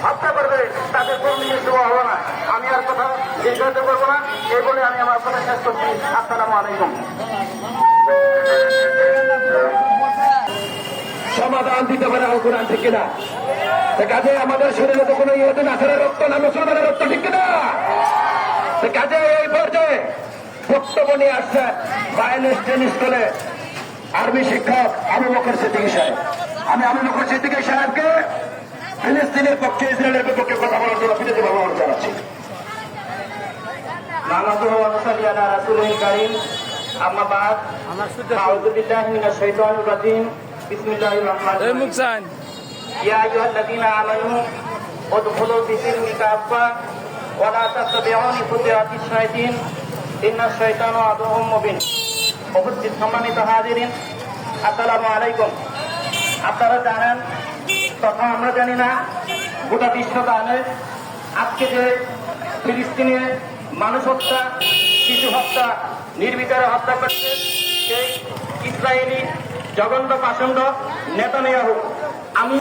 হত্যা করবে তাদের কোনো নিজস্ব হবো না। আমি আর কথা দীর্ঘায়িত করবো না, এই বলে আমি আমার কথা শেষ করছি। আসসালামু আলাইকুম। সমাধান দিতে পারে আল কোরআন, ঠিক কিনা? কাজে আমাদের শরীরে তো কোনো ইহুদি নাসারের রক্ত না, মুসলমানের রক্ত, ঠিক কিনা? কাজে এই পর্যায়ে বক্তব্য নিয়ে আসছেন বায়ান্নর স্কুলে আরবি শিক্ষক আবু বকর সিদ্দিকী সাহেব। আমি আবু বকর সিদ্দিকী সাহেবকে ফিলিস্তিনের পক্ষে, ইসরায়েলের বিপক্ষে কথা বলার জন্য বিনীতভাবে অনুরোধ জানাচ্ছি। নাহমাদুহু ওয়া নুসাল্লি আলা রাসূলিল কারীম, আম্মা বা'দ। আউযু বিল্লাহি মিনাশ শাইতানির রাজীম। বিসমিল্লাহির রহমানির রহিম। ইয়া আইয়ুহাল্লাযীনা আমানু উদখুলু ফিস-সিলমি কাফা ওয়া লা তাত্তাবি'উ খুতুওয়াতিশ শায়াতিন ইন্নাশ শাইতানা আদুউম মুবিন। উপস্থিত সম্মানিত হাজিরিন, আসসালামু আলাইকুম। আপনারা জানেন তথা আমরা জানি না, গোটা বিশ্ব জানে আজকে যে ফিলিস্তিনে মানুষ হত্যা, শিশু হত্যা, নির্বিচারে হত্যা করছে সেই ইসরায়েলি জঘন্য পাষণ্ড নেতানিয়াহু। আমি